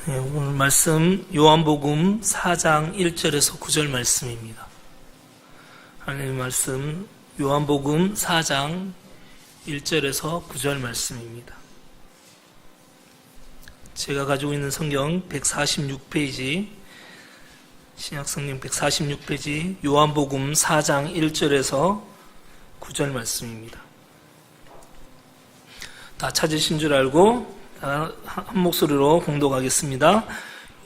오늘 말씀 요한복음 4장 1절에서 9절 말씀입니다. 하나님 말씀 요한복음 4장 1절에서 9절 말씀입니다. 제가 가지고 있는 성경 146페이지, 신약성경 146페이지 요한복음 4장 1절에서 9절 말씀입니다. 다 찾으신 줄 알고 한 목소리로 공독하겠습니다.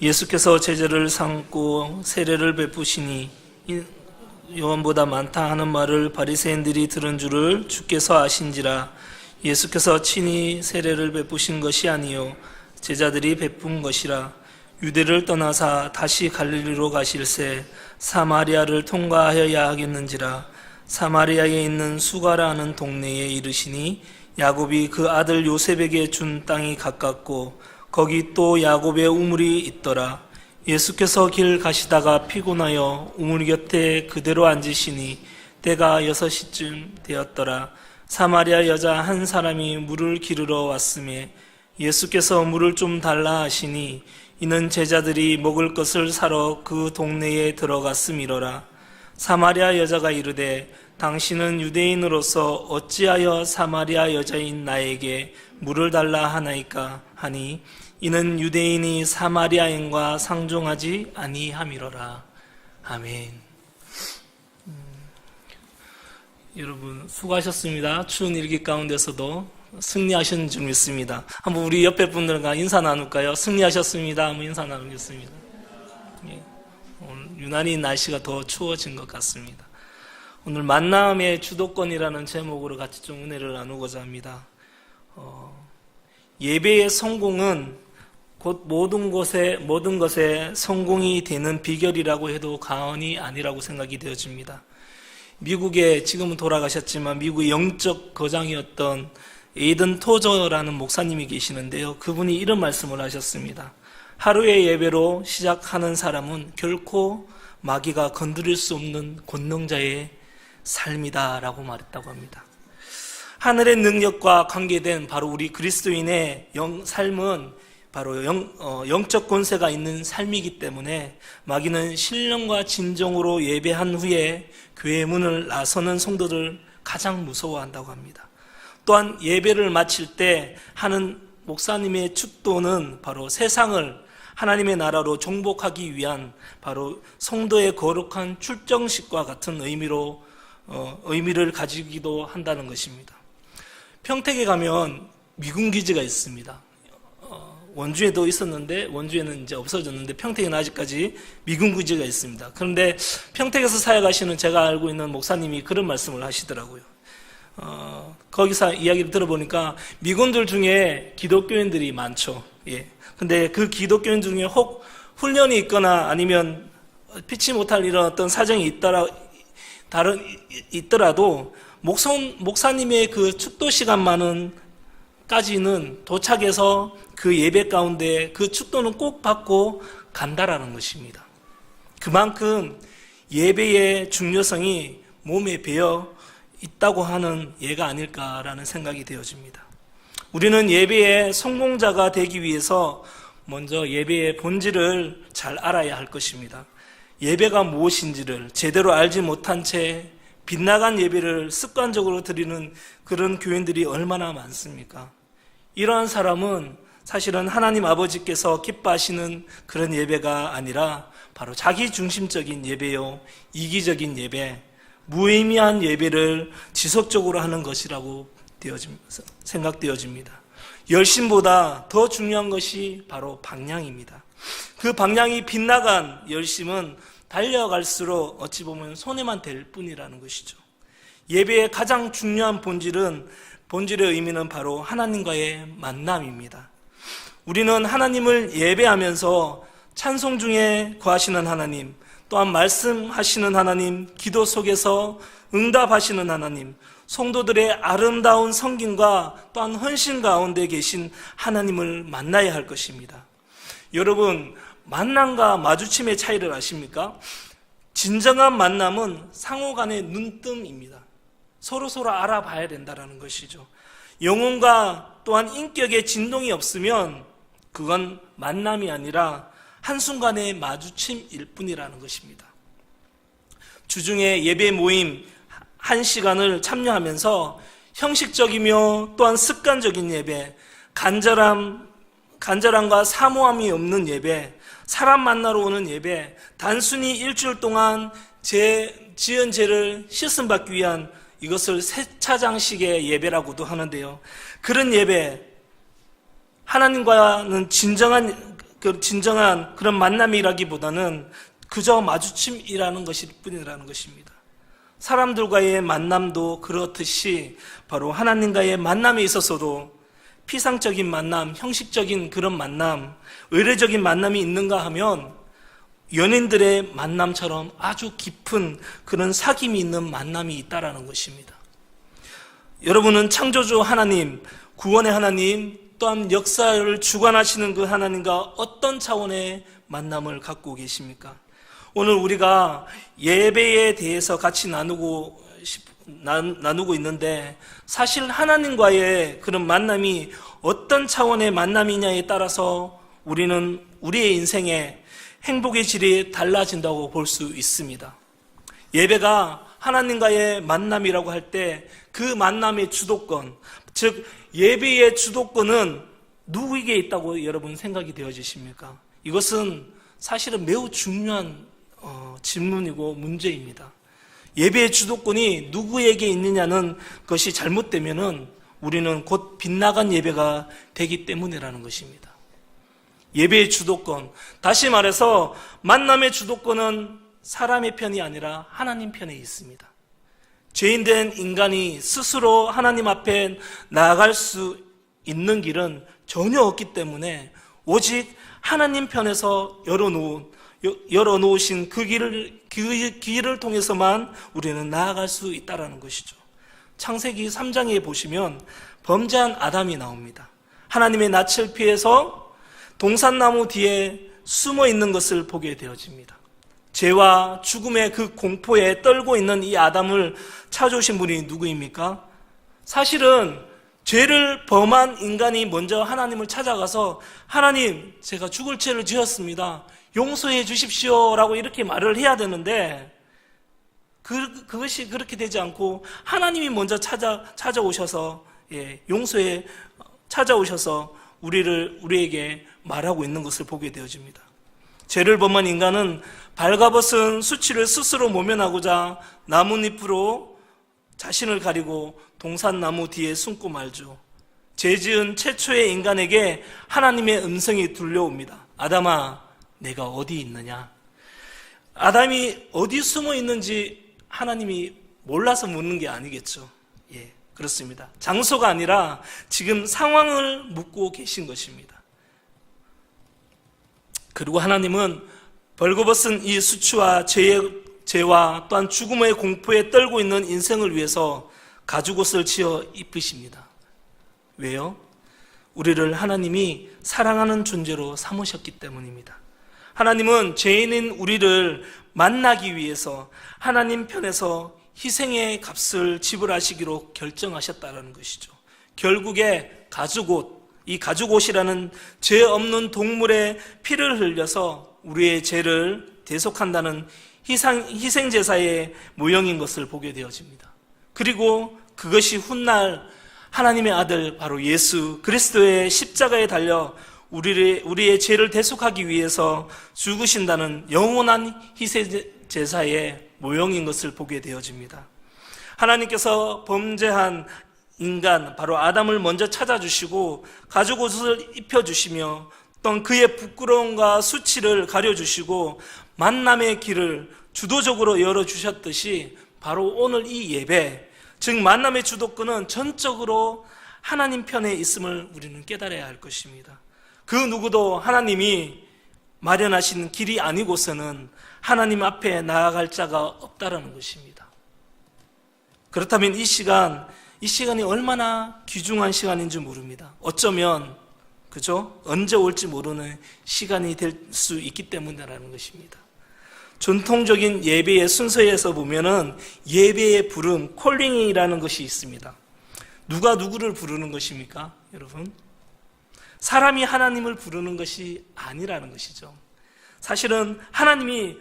예수께서 제자를 삼고 세례를 베푸시니 요한보다 많다 하는 말을 바리새인들이 들은 줄을 주께서 아신지라. 예수께서 친히 세례를 베푸신 것이 아니요 제자들이 베푼 것이라. 유대를 떠나사 다시 갈릴리로 가실새 사마리아를 통과하여야 하겠는지라. 사마리아에 있는 수가라 하는 동네에 이르시니 야곱이 그 아들 요셉에게 준 땅이 가깝고 거기 또 야곱의 우물이 있더라. 예수께서 길 가시다가 피곤하여 우물 곁에 그대로 앉으시니 때가 6시쯤 되었더라. 사마리아 여자 한 사람이 물을 기르러 왔음에 예수께서 물을 좀 달라 하시니 이는 제자들이 먹을 것을 사러 그 동네에 들어갔음이로라. 사마리아 여자가 이르되 당신은 유대인으로서 어찌하여 사마리아 여자인 나에게 물을 달라 하나이까 하니 이는 유대인이 사마리아인과 상종하지 아니함이로라. 아멘. 여러분 수고하셨습니다. 추운 일기 가운데서도 승리하신 줄 믿습니다. 한번 우리 옆에 분들과 인사 나눌까요? 승리하셨습니다. 한번 인사 나누겠습니다. 예. 오늘 유난히 날씨가 더 추워진 것 같습니다. 오늘 만남의 주도권이라는 제목으로 같이 좀 은혜를 나누고자 합니다. 예배의 성공은 곧 모든 것에 성공이 되는 비결이라고 해도 과언이 아니라고 생각이 되어집니다. 미국에 지금은 돌아가셨지만 미국의 영적 거장이었던 에이든 토저라는 목사님이 계시는데요. 그분이 이런 말씀을 하셨습니다. 하루의 예배로 시작하는 사람은 결코 마귀가 건드릴 수 없는 권능자의 삶이다라고 말했다고 합니다. 하늘의 능력과 관계된 바로 우리 그리스도인의 삶은 바로 영적 권세가 있는 삶이기 때문에 마귀는 신령과 진정으로 예배한 후에 교회 문을 나서는 성도를 가장 무서워한다고 합니다. 또한 예배를 마칠 때 하는 목사님의 축도는 바로 세상을 하나님의 나라로 정복하기 위한 바로 성도의 거룩한 출정식과 같은 의미를 가지기도 한다는 것입니다. 평택에 가면 미군 기지가 있습니다. 원주에도 있었는데 원주에는 이제 없어졌는데 평택에는 아직까지 미군 기지가 있습니다. 그런데 평택에서 사역하시는 제가 알고 있는 목사님이 그런 말씀을 하시더라고요. 거기서 이야기를 들어보니까 미군들 중에 기독교인들이 많죠. 예. 근데 그 기독교인 중에 혹 훈련이 있거나 아니면 피치 못할 이런 어떤 사정이 있더라도 목사님의 그 축도 시간만은까지는 도착해서 그 예배 가운데 그 축도는 꼭 받고 간다라는 것입니다. 그만큼 예배의 중요성이 몸에 배어 있다고 하는 예가 아닐까라는 생각이 되어집니다. 우리는 예배의 성공자가 되기 위해서 먼저 예배의 본질을 잘 알아야 할 것입니다. 예배가 무엇인지를 제대로 알지 못한 채 빗나간 예배를 습관적으로 드리는 그런 교인들이 얼마나 많습니까? 이러한 사람은 사실은 하나님 아버지께서 기뻐하시는 그런 예배가 아니라 바로 자기중심적인 예배요, 이기적인 예배, 무의미한 예배를 지속적으로 하는 것이라고 생각되어집니다. 열심보다 더 중요한 것이 바로 방향입니다. 그 방향이 빗나간 열심은 달려갈수록 어찌 보면 손해만 될 뿐이라는 것이죠. 예배의 가장 중요한 본질의 의미는 바로 하나님과의 만남입니다. 우리는 하나님을 예배하면서 찬송 중에 거하시는 하나님, 또한 말씀하시는 하나님, 기도 속에서 응답하시는 하나님, 성도들의 아름다운 섬김과 또한 헌신 가운데 계신 하나님을 만나야 할 것입니다. 여러분, 만남과 마주침의 차이를 아십니까? 진정한 만남은 상호 간의 눈뜸입니다. 서로 알아봐야 된다는 것이죠. 영혼과 또한 인격의 진동이 없으면 그건 만남이 아니라 한순간의 마주침일 뿐이라는 것입니다. 주중에 예배 모임 1시간을 참여하면서 형식적이며 또한 습관적인 예배, 간절함과 사모함이 없는 예배, 사람 만나러 오는 예배, 단순히 일주일 동안 지은 죄를 씻음받기 위한 이것을 세차장식의 예배라고도 하는데요. 그런 예배, 하나님과는 진정한 그런 만남이라기보다는 그저 마주침이라는 것일 뿐이라는 것입니다. 사람들과의 만남도 그렇듯이 바로 하나님과의 만남에 있어서도 피상적인 만남, 형식적인 그런 만남, 의례적인 만남이 있는가 하면 연인들의 만남처럼 아주 깊은 그런 사귐이 있는 만남이 있다라는 것입니다. 여러분은 창조주 하나님, 구원의 하나님, 또한 역사를 주관하시는 그 하나님과 어떤 차원의 만남을 갖고 계십니까? 오늘 우리가 예배에 대해서 같이 나누고 있는데 사실 하나님과의 그런 만남이 어떤 차원의 만남이냐에 따라서 우리는 우리의 인생에 행복의 질이 달라진다고 볼 수 있습니다. 예배가 하나님과의 만남이라고 할 때 그 만남의 주도권, 즉 예배의 주도권은 누구에게 있다고 여러분 생각이 되어지십니까? 이것은 사실은 매우 중요한 질문이고 문제입니다. 예배의 주도권이 누구에게 있느냐는 것이 잘못되면은 우리는 곧 빗나간 예배가 되기 때문이라는 것입니다. 예배의 주도권, 다시 말해서 만남의 주도권은 사람의 편이 아니라 하나님 편에 있습니다. 죄인된 인간이 스스로 하나님 앞에 나아갈 수 있는 길은 전혀 없기 때문에 오직 하나님 편에서 열어놓으신 그 길을 통해서만 우리는 나아갈 수 있다는 것이죠. 창세기 3장에 보시면 범죄한 아담이 나옵니다. 하나님의 낯을 피해서 동산나무 뒤에 숨어 있는 것을 보게 되어집니다. 죄와 죽음의 그 공포에 떨고 있는 이 아담을 찾아오신 분이 누구입니까? 사실은 죄를 범한 인간이 먼저 하나님을 찾아가서 하나님, 제가 죽을 죄를 지었습니다. 용서해 주십시오 라고 이렇게 말을 해야 되는데 그것이 그렇게 되지 않고 하나님이 먼저 찾아오셔서 찾아오셔서 우리에게 말하고 있는 것을 보게 되어집니다. 죄를 범한 인간은 발가벗은 수치를 스스로 모면하고자 나뭇잎으로 자신을 가리고 동산나무 뒤에 숨고 말죠. 죄 지은 최초의 인간에게 하나님의 음성이 들려옵니다. 아담아, 내가 어디 있느냐? 아담이 어디 숨어 있는지 하나님이 몰라서 묻는 게 아니겠죠. 예, 그렇습니다. 장소가 아니라 지금 상황을 묻고 계신 것입니다. 그리고 하나님은 벌거벗은 이 수치와 죄와 또한 죽음의 공포에 떨고 있는 인생을 위해서 가죽옷을 지어 입히십니다. 왜요? 우리를 하나님이 사랑하는 존재로 삼으셨기 때문입니다. 하나님은 죄인인 우리를 만나기 위해서 하나님 편에서 희생의 값을 지불하시기로 결정하셨다는 것이죠. 결국에 이 가죽옷이라는 죄 없는 동물의 피를 흘려서 우리의 죄를 대속한다는 희생제사의 모형인 것을 보게 되어집니다. 그리고 그것이 훗날 하나님의 아들 바로 예수 그리스도의 십자가에 달려 우리의 죄를 대속하기 위해서 죽으신다는 영원한 희생제사의 모형인 것을 보게 되어집니다. 하나님께서 범죄한 인간 바로 아담을 먼저 찾아주시고 가죽옷을 입혀주시며 또한 그의 부끄러움과 수치를 가려주시고 만남의 길을 주도적으로 열어주셨듯이 바로 오늘 이 예배, 즉 만남의 주도권은 전적으로 하나님 편에 있음을 우리는 깨달아야 할 것입니다. 그 누구도 하나님이 마련하신 길이 아니고서는 하나님 앞에 나아갈 자가 없다라는 것입니다. 그렇다면 이 시간이 얼마나 귀중한 시간인지 모릅니다. 어쩌면 언제 올지 모르는 시간이 될 수 있기 때문이라는 것입니다. 전통적인 예배의 순서에서 보면은 예배의 부름, 콜링이라는 것이 있습니다. 누가 누구를 부르는 것입니까, 여러분? 사람이 하나님을 부르는 것이 아니라는 것이죠. 사실은 하나님이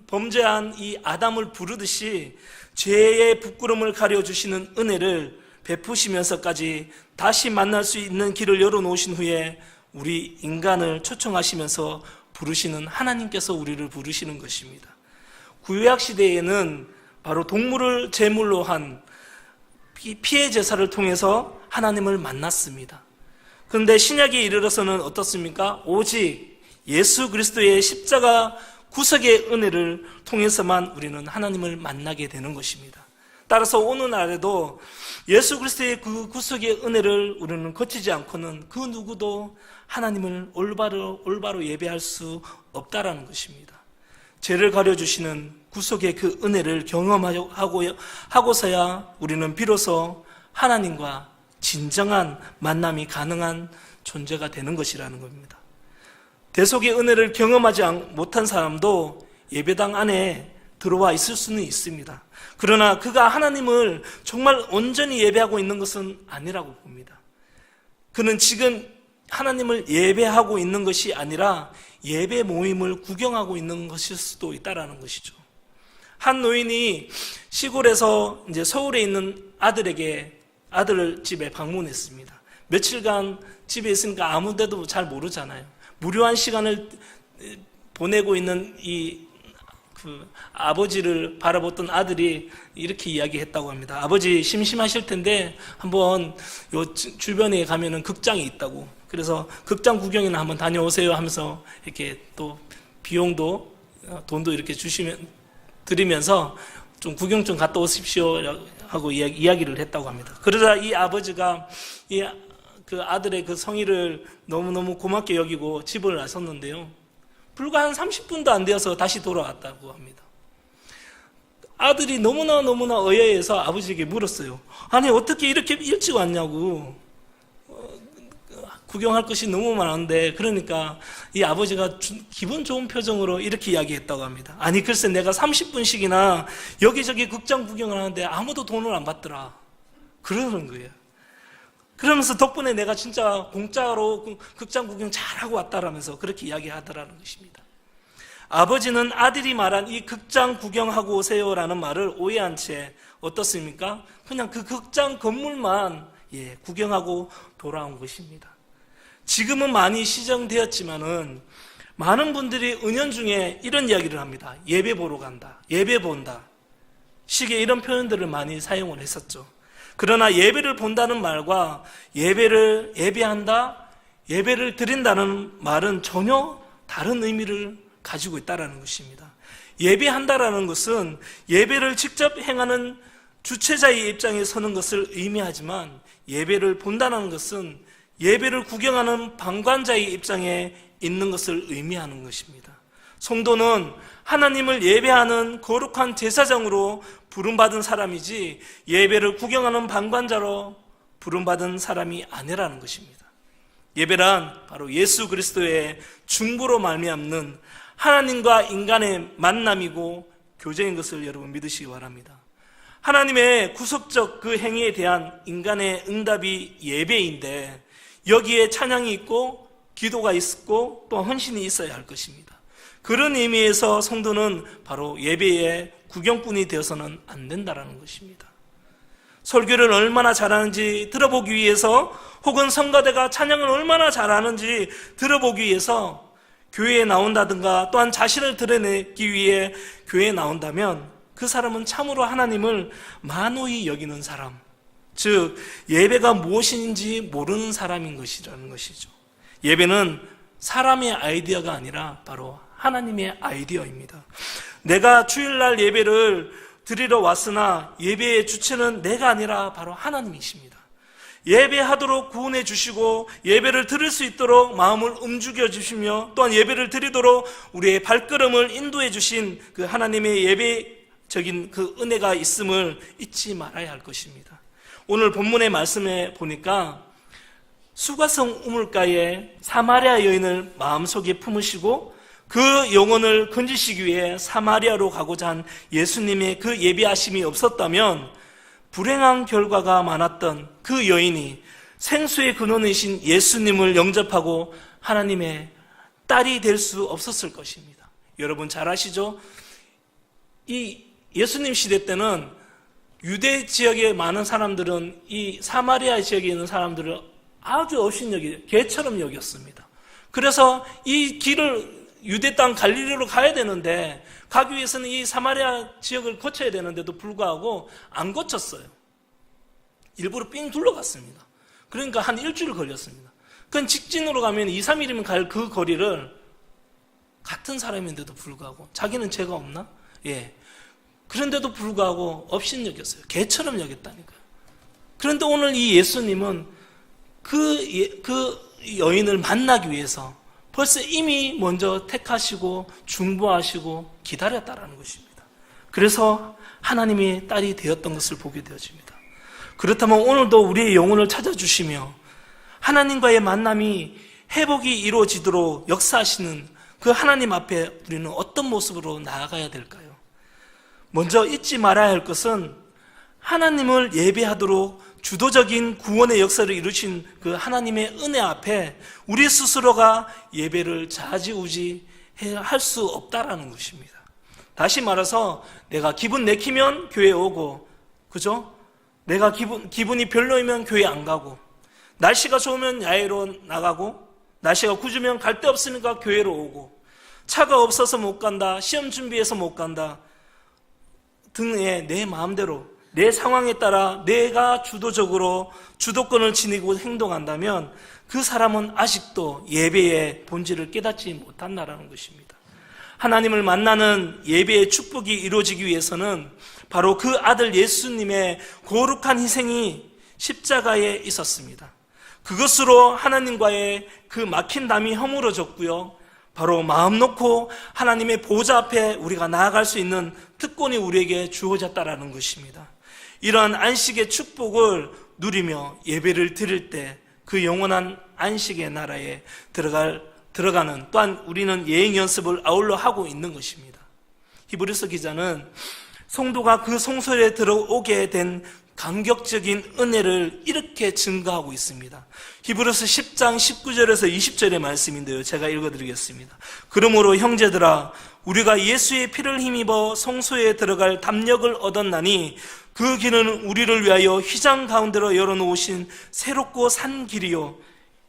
범죄한 이 아담을 부르듯이 죄의 부끄러움을 가려주시는 은혜를 베푸시면서까지 다시 만날 수 있는 길을 열어놓으신 후에 우리 인간을 초청하시면서 부르시는 하나님께서 우리를 부르시는 것입니다. 구약 시대에는 바로 동물을 제물로 한 피해 제사를 통해서 하나님을 만났습니다. 그런데 신약에 이르러서는 어떻습니까? 오직 예수 그리스도의 십자가 구속의 은혜를 통해서만 우리는 하나님을 만나게 되는 것입니다. 따라서 오늘날에도 예수 그리스도의 그 구속의 은혜를 우리는 거치지 않고는 그 누구도 하나님을 올바로 예배할 수 없다라는 것입니다. 죄를 가려주시는 구속의 그 은혜를 경험하고서야 우리는 비로소 하나님과 진정한 만남이 가능한 존재가 되는 것이라는 겁니다. 대속의 은혜를 경험하지 못한 사람도 예배당 안에 들어와 있을 수는 있습니다. 그러나 그가 하나님을 정말 온전히 예배하고 있는 것은 아니라고 봅니다. 그는 지금 하나님을 예배하고 있는 것이 아니라 예배 모임을 구경하고 있는 것일 수도 있다라는 것이죠. 한 노인이 시골에서 이제 서울에 있는 아들 집에 방문했습니다. 며칠간 집에 있으니까 아무 데도 잘 모르잖아요. 무료한 시간을 보내고 있는 아버지를 바라보던 아들이 이렇게 이야기했다고 합니다. 아버지 심심하실 텐데 한번 요 주변에 가면은 극장이 있다고. 그래서 극장 구경이나 한번 다녀오세요 하면서 이렇게 또 비용도 돈도 이렇게 드리면서 좀 구경 좀 갔다 오십시오 하고 이야기를 했다고 합니다. 그러자 이 아버지가 그 아들의 그 성의를 너무너무 고맙게 여기고 집을 나섰는데요. 불과 한 30분도 안 되어서 다시 돌아왔다고 합니다. 아들이 너무나 의아해서 아버지에게 물었어요. 아니 어떻게 이렇게 일찍 왔냐고. 구경할 것이 너무 많은데. 그러니까 이 아버지가 기분 좋은 표정으로 이렇게 이야기했다고 합니다. 아니 글쎄 내가 30분씩이나 여기저기 극장 구경을 하는데 아무도 돈을 안 받더라. 그러는 거예요. 그러면서 덕분에 내가 진짜 공짜로 극장 구경 잘하고 왔다라면서 그렇게 이야기하더라는 것입니다. 아버지는 아들이 말한 이 극장 구경하고 오세요라는 말을 오해한 채 어떻습니까? 그냥 그 극장 건물만 구경하고 돌아온 것입니다. 지금은 많이 시정되었지만은 많은 분들이 은연중에 이런 이야기를 합니다. 예배 보러 간다, 예배 본다 식의 이런 표현들을 많이 사용을 했었죠. 그러나 예배를 본다는 말과 예배한다, 예배를 드린다는 말은 전혀 다른 의미를 가지고 있다는 것입니다. 예배한다라는 것은 예배를 직접 행하는 주체자의 입장에 서는 것을 의미하지만 예배를 본다는 것은 예배를 구경하는 방관자의 입장에 있는 것을 의미하는 것입니다. 성도는 하나님을 예배하는 거룩한 제사장으로 부름받은 사람이지 예배를 구경하는 방관자로 부름받은 사람이 아니라는 것입니다. 예배란 바로 예수 그리스도의 중보로 말미암는 하나님과 인간의 만남이고 교제인 것을 여러분 믿으시기 바랍니다. 하나님의 구속적 그 행위에 대한 인간의 응답이 예배인데 여기에 찬양이 있고 기도가 있고 또 헌신이 있어야 할 것입니다. 그런 의미에서 성도는 바로 예배의 구경꾼이 되어서는 안 된다는 것입니다. 설교를 얼마나 잘하는지 들어보기 위해서 혹은 성가대가 찬양을 얼마나 잘하는지 들어보기 위해서 교회에 나온다든가 또한 자신을 드러내기 위해 교회에 나온다면 그 사람은 참으로 하나님을 만호히 여기는 사람, 즉 예배가 무엇인지 모르는 사람인 것이라는 것이죠. 예배는 사람의 아이디어가 아니라 바로 하나님의 아이디어입니다. 내가 주일날 예배를 드리러 왔으나 예배의 주체는 내가 아니라 바로 하나님이십니다. 예배하도록 구원해 주시고 예배를 드릴 수 있도록 마음을 움직여 주시며 또한 예배를 드리도록 우리의 발걸음을 인도해 주신 그 하나님의 예배적인 그 은혜가 있음을 잊지 말아야 할 것입니다. 오늘 본문의 말씀에 보니까 수가성 우물가에 사마리아 여인을 마음속에 품으시고 그 영혼을 건지시기 위해 사마리아로 가고자 한 예수님의 그 예비하심이 없었다면 불행한 결과가 많았던 그 여인이 생수의 근원이신 예수님을 영접하고 하나님의 딸이 될 수 없었을 것입니다. 여러분 잘 아시죠? 이 예수님 시대 때는 유대 지역에 많은 사람들은 이 사마리아 지역에 있는 사람들을 아주 업신여기, 개처럼 여겼습니다. 그래서 이 길을 유대 땅 갈릴리로 가야 되는데 가기 위해서는 이 사마리아 지역을 거쳐야 되는데도 불구하고 안 거쳤어요. 일부러 삥 둘러갔습니다. 그러니까 한 일주일 걸렸습니다. 그건 직진으로 가면 2, 3일이면 갈 그 거리를 같은 사람인데도 불구하고 자기는 죄가 없나? 예. 그런데도 불구하고 업신여겼어요. 개처럼 여겼다니까요. 그런데 오늘 이 예수님은 그 여인을 만나기 위해서 벌써 이미 먼저 택하시고 중보하시고 기다렸다라는 것입니다. 그래서 하나님의 딸이 되었던 것을 보게 되어집니다. 그렇다면 오늘도 우리의 영혼을 찾아주시며 하나님과의 만남이 회복이 이루어지도록 역사하시는 그 하나님 앞에 우리는 어떤 모습으로 나아가야 될까요? 먼저 잊지 말아야 할 것은 하나님을 예배하도록 주도적인 구원의 역사를 이루신 그 하나님의 은혜 앞에 우리 스스로가 예배를 좌지우지 할 수 없다라는 것입니다. 다시 말해서 내가 기분 내키면 교회 오고, 그죠? 내가 기분이 별로이면 교회 안 가고, 날씨가 좋으면 야외로 나가고, 날씨가 궂으면 갈 데 없으니까 교회로 오고, 차가 없어서 못 간다, 시험 준비해서 못 간다 등의 내 마음대로 내 상황에 따라 내가 주도적으로 주도권을 지니고 행동한다면 그 사람은 아직도 예배의 본질을 깨닫지 못한다는 것입니다. 하나님을 만나는 예배의 축복이 이루어지기 위해서는 바로 그 아들 예수님의 거룩한 희생이 십자가에 있었습니다. 그것으로 하나님과의 그 막힌 담이 허물어졌고요. 바로 마음 놓고 하나님의 보좌 앞에 우리가 나아갈 수 있는 특권이 우리에게 주어졌다라는 것입니다. 이러한 안식의 축복을 누리며 예배를 드릴 때 그 영원한 안식의 나라에 들어가는, 또한 우리는 예행 연습을 아울러 하고 있는 것입니다. 히브리서 기자는 성도가 그 성소에 들어오게 된 감격적인 은혜를 이렇게 증거하고 있습니다. 히브리서 10장 19절에서 20절의 말씀인데요, 제가 읽어드리겠습니다. 그러므로 형제들아, 우리가 예수의 피를 힘입어 성소에 들어갈 담력을 얻었나니 그 길은 우리를 위하여 휘장 가운데로 열어놓으신 새롭고 산 길이요,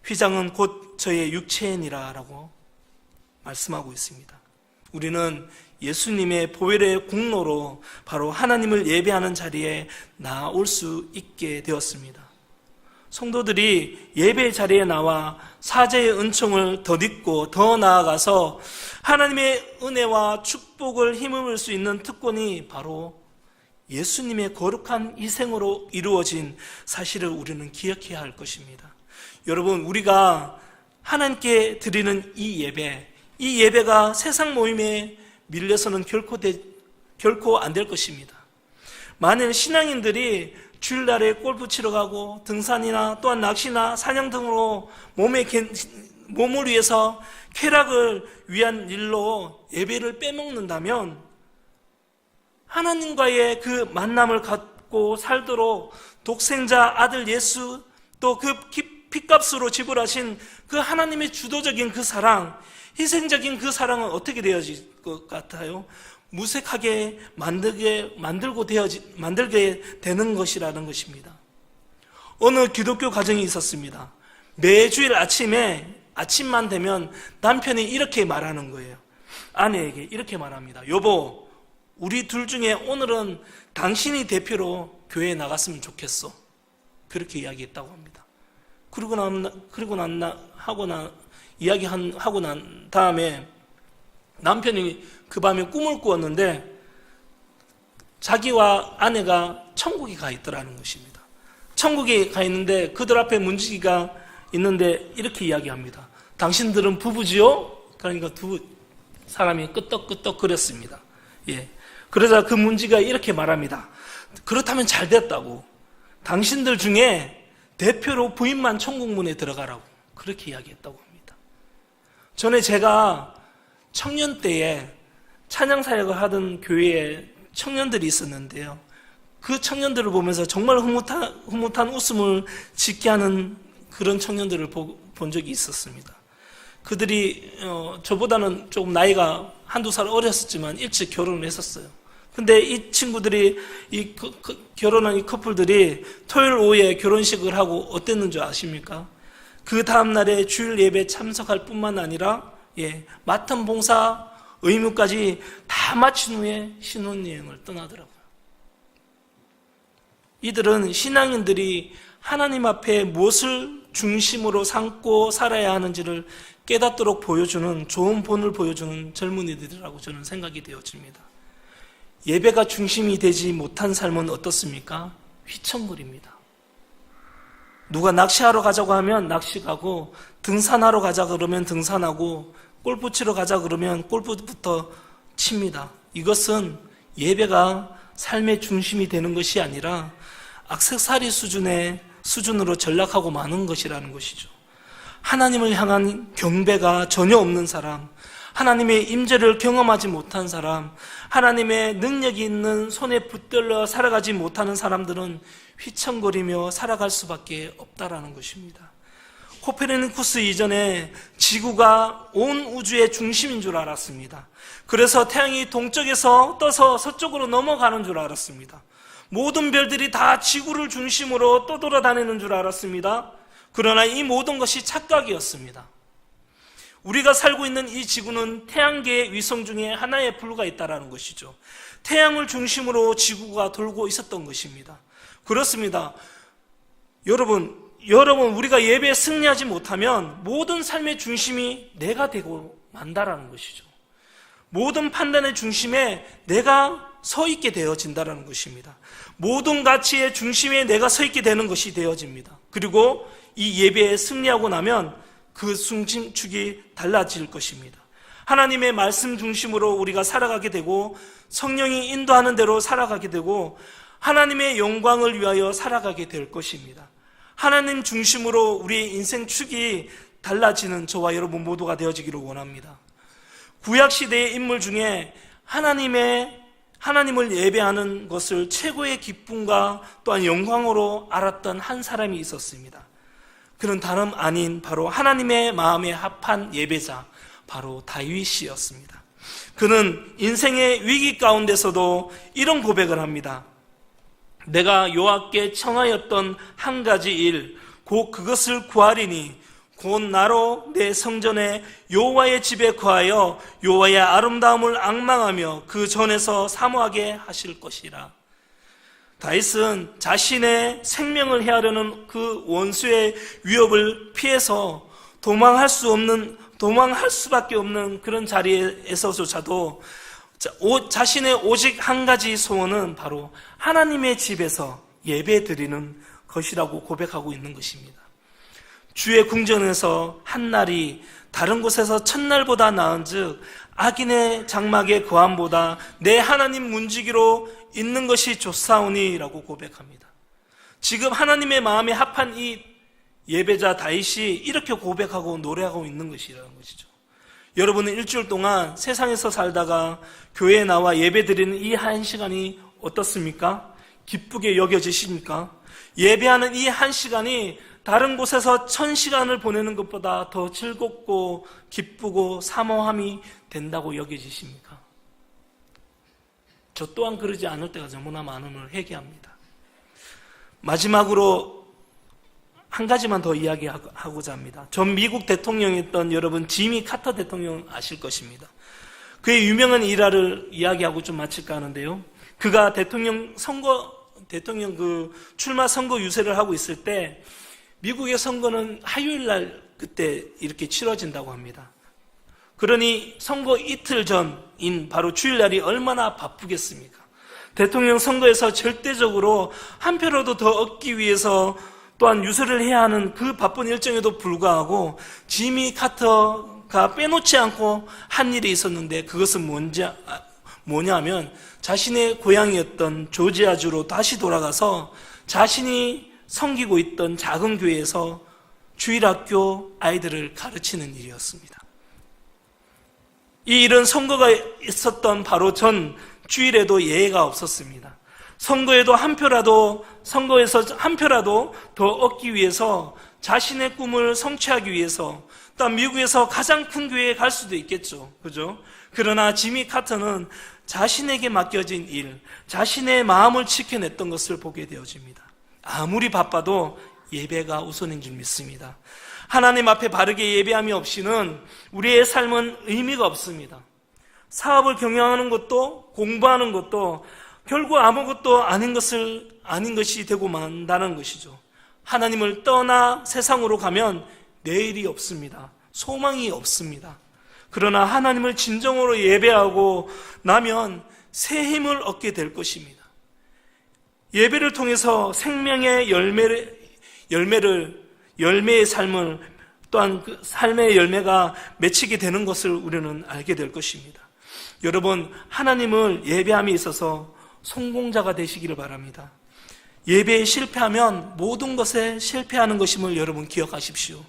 휘장은 곧 저의 육체니라 라고 말씀하고 있습니다. 우리는 예수님의 보혈의 공로로 바로 하나님을 예배하는 자리에 나올 수 있게 되었습니다. 성도들이 예배 자리에 나와 사제의 은총을 덧입고 더 나아가서 하나님의 은혜와 축복을 힘입을 수 있는 특권이 바로 예수님의 거룩한 희생으로 이루어진 사실을 우리는 기억해야 할 것입니다. 여러분, 우리가 하나님께 드리는 이 예배가 세상 모임에 밀려서는 결코 안 될 것입니다. 만일 신앙인들이 주일날에 골프 치러 가고 등산이나 또한 낚시나 사냥 등으로 몸을 위해서 쾌락을 위한 일로 예배를 빼먹는다면 하나님과의 그 만남을 갖고 살도록 독생자 아들 예수, 또 그 핏값으로 지불하신 그 하나님의 주도적인 그 사랑, 희생적인 그 사랑은 어떻게 되어질 것 같아요? 무색하게 만들게 되는 것이라는 것입니다. 어느 기독교 가정이 있었습니다. 매주일 아침만 되면 남편이 이렇게 말하는 거예요. 아내에게 이렇게 말합니다. 여보, 우리 둘 중에 오늘은 당신이 대표로 교회에 나갔으면 좋겠어. 그렇게 이야기했다고 합니다. 이야기하고 난 다음에 남편이 그 밤에 꿈을 꾸었는데 자기와 아내가 천국에 가 있더라는 것입니다. 천국에 가 있는데 그들 앞에 문지기가 있는데 이렇게 이야기합니다. 당신들은 부부지요? 그러니까 두 사람이 끄떡끄떡 그랬습니다. 예. 그러자 그 문지기가 이렇게 말합니다. 그렇다면 잘 됐다고. 당신들 중에 대표로 부인만 천국문에 들어가라고 그렇게 이야기했다고 합니다. 전에 제가 청년 때에 찬양사역을 하던 교회에 청년들이 있었는데요. 그 청년들을 보면서 정말 흐뭇한 웃음을 짓게 하는 그런 청년들을 본 적이 있었습니다. 그들이 저보다는 조금 나이가 한두 살 어렸었지만 일찍 결혼을 했었어요. 근데 이 친구들이 결혼한 이 커플들이 토요일 오후에 결혼식을 하고 어땠는 줄 아십니까? 그 다음날에 주일 예배 참석할 뿐만 아니라 맡은 봉사 의무까지 다 마친 후에 신혼여행을 떠나더라고요. 이들은 신앙인들이 하나님 앞에 무엇을 중심으로 삼고 살아야 하는지를 깨닫도록 보여주는 좋은 본을 보여주는 젊은이들이라고 저는 생각이 되어집니다. 예배가 중심이 되지 못한 삶은 어떻습니까? 휘청거립니다. 누가 낚시하러 가자고 하면 낚시 가고, 등산하러 가자 그러면 등산하고, 골프 치러 가자 그러면 골프부터 칩니다. 이것은 예배가 삶의 중심이 되는 것이 아니라 액세서리 수준으로 전락하고 마는 것이라는 것이죠. 하나님을 향한 경배가 전혀 없는 사람, 하나님의 임재를 경험하지 못한 사람, 하나님의 능력이 있는 손에 붙들려 살아가지 못하는 사람들은 휘청거리며 살아갈 수밖에 없다라는 것입니다. 코페르니쿠스 이전에 지구가 온 우주의 중심인 줄 알았습니다. 그래서 태양이 동쪽에서 떠서 서쪽으로 넘어가는 줄 알았습니다. 모든 별들이 다 지구를 중심으로 떠돌아다니는 줄 알았습니다. 그러나 이 모든 것이 착각이었습니다. 우리가 살고 있는 이 지구는 태양계의 위성 중에 하나에 불과했다라는 것이죠. 태양을 중심으로 지구가 돌고 있었던 것입니다. 그렇습니다. 여러분 우리가 예배에 승리하지 못하면 모든 삶의 중심이 내가 되고 만다라는 것이죠. 모든 판단의 중심에 내가 서 있게 되어진다라는 것입니다. 모든 가치의 중심에 내가 서 있게 되는 것이 되어집니다. 그리고 이 예배에 승리하고 나면 그 중심축이 달라질 것입니다. 하나님의 말씀 중심으로 우리가 살아가게 되고, 성령이 인도하는 대로 살아가게 되고, 하나님의 영광을 위하여 살아가게 될 것입니다. 하나님 중심으로 우리의 인생 축이 달라지는 저와 여러분 모두가 되어지기를 원합니다. 구약시대의 인물 중에 하나님을 예배하는 것을 최고의 기쁨과 또한 영광으로 알았던 한 사람이 있었습니다. 그는 다름 아닌 바로 하나님의 마음에 합한 예배자, 바로 다윗이었습니다. 그는 인생의 위기 가운데서도 이런 고백을 합니다. 내가 여호와께 청하였던 한 가지 일, 곧 그것을 구하리니 곧 나로 내 성전에 여호와의 집에 거하여 여호와의 아름다움을 앙망하며 그 전에서 사모하게 하실 것이라. 다윗은 자신의 생명을 해하려는 그 원수의 위협을 피해서 도망할 수밖에 없는 그런 자리에서조차도 자신의 오직 한 가지 소원은 바로 하나님의 집에서 예배 드리는 것이라고 고백하고 있는 것입니다. 주의 궁전에서 한 날이 다른 곳에서 첫날보다 나은즉 악인의 장막의 거함보다 내 하나님 문지기로 있는 것이 좋사오니 라고 고백합니다. 지금 하나님의 마음에 합한 이 예배자 다윗이 이렇게 고백하고 노래하고 있는 것이라는 것이죠. 여러분은 일주일 동안 세상에서 살다가 교회에 나와 예배 드리는 이 한 시간이 어떻습니까? 기쁘게 여겨지십니까? 예배하는 이 한 시간이 다른 곳에서 1000시간을 보내는 것보다 더 즐겁고 기쁘고 사모함이 된다고 여겨지십니까? 저 또한 그러지 않을 때가 너무나 많음을 회개합니다. 마지막으로 한 가지만 더 이야기하고자 합니다. 전 미국 대통령이었던 여러분 지미 카터 대통령 아실 것입니다. 그의 유명한 일화를 이야기하고 좀 마칠까 하는데요. 그가 대통령 출마 선거 유세를 하고 있을 때 미국의 선거는 화요일 날 그때 이렇게 치러진다고 합니다. 그러니 선거 이틀 전인 바로 주일날이 얼마나 바쁘겠습니까? 대통령 선거에서 절대적으로 한 표라도 더 얻기 위해서 또한 유세를 해야 하는 그 바쁜 일정에도 불구하고 지미 카터가 빼놓지 않고 한 일이 있었는데 그것은 뭐냐면 자신의 고향이었던 조지아주로 다시 돌아가서 자신이 섬기고 있던 작은 교회에서 주일학교 아이들을 가르치는 일이었습니다. 이 일은 선거가 있었던 바로 전 주일에도 예외가 없었습니다. 선거에서 한 표라도 더 얻기 위해서 자신의 꿈을 성취하기 위해서 또 미국에서 가장 큰 교회에 갈 수도 있겠죠. 그죠? 그러나 지미 카터는 자신에게 맡겨진 일, 자신의 마음을 지켜냈던 것을 보게 되어집니다. 아무리 바빠도 예배가 우선인 줄 믿습니다. 하나님 앞에 바르게 예배함이 없이는 우리의 삶은 의미가 없습니다. 사업을 경영하는 것도 공부하는 것도 결국 아무것도 아닌 것이 되고 만다는 것이죠. 하나님을 떠나 세상으로 가면 내일이 없습니다. 소망이 없습니다. 그러나 하나님을 진정으로 예배하고 나면 새 힘을 얻게 될 것입니다. 예배를 통해서 생명의 열매의 삶을 또한 그 삶의 열매가 맺히게 되는 것을 우리는 알게 될 것입니다. 여러분, 하나님을 예배함에 있어서 성공자가 되시기를 바랍니다. 예배에 실패하면 모든 것에 실패하는 것임을 여러분 기억하십시오.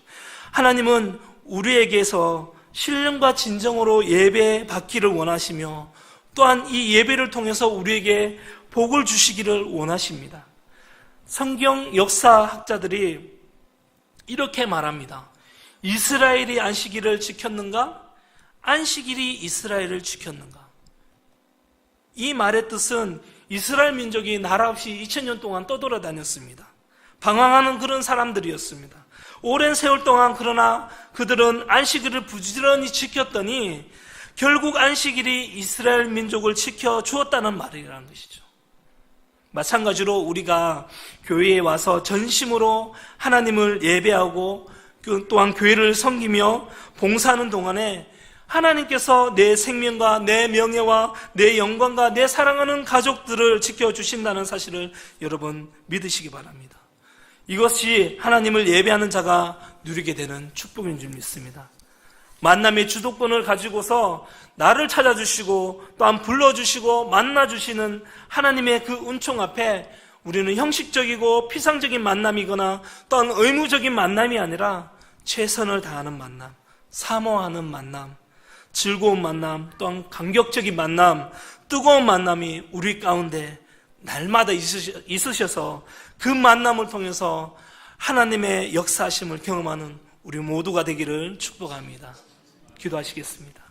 하나님은 우리에게서 신령과 진정으로 예배 받기를 원하시며 또한 이 예배를 통해서 우리에게 복을 주시기를 원하십니다. 성경 역사학자들이 이렇게 말합니다. 이스라엘이 안식일을 지켰는가? 안식일이 이스라엘을 지켰는가? 이 말의 뜻은 이스라엘 민족이 나라 없이 2000년 동안 떠돌아다녔습니다. 방황하는 그런 사람들이었습니다. 오랜 세월 동안 그러나 그들은 안식일을 부지런히 지켰더니 결국 안식일이 이스라엘 민족을 지켜주었다는 말이라는 것이죠. 마찬가지로 우리가 교회에 와서 전심으로 하나님을 예배하고 또한 교회를 섬기며 봉사하는 동안에 하나님께서 내 생명과 내 명예와 내 영광과 내 사랑하는 가족들을 지켜주신다는 사실을 여러분 믿으시기 바랍니다. 이것이 하나님을 예배하는 자가 누리게 되는 축복인 줄 믿습니다. 만남의 주도권을 가지고서 나를 찾아주시고 또한 불러주시고 만나주시는 하나님의 그 은총 앞에 우리는 형식적이고 피상적인 만남이거나 또한 의무적인 만남이 아니라 최선을 다하는 만남, 사모하는 만남, 즐거운 만남, 또한 감격적인 만남, 뜨거운 만남이 우리 가운데 날마다 있으셔서 그 만남을 통해서 하나님의 역사하심을 경험하는 우리 모두가 되기를 축복합니다. 기도하시겠습니다.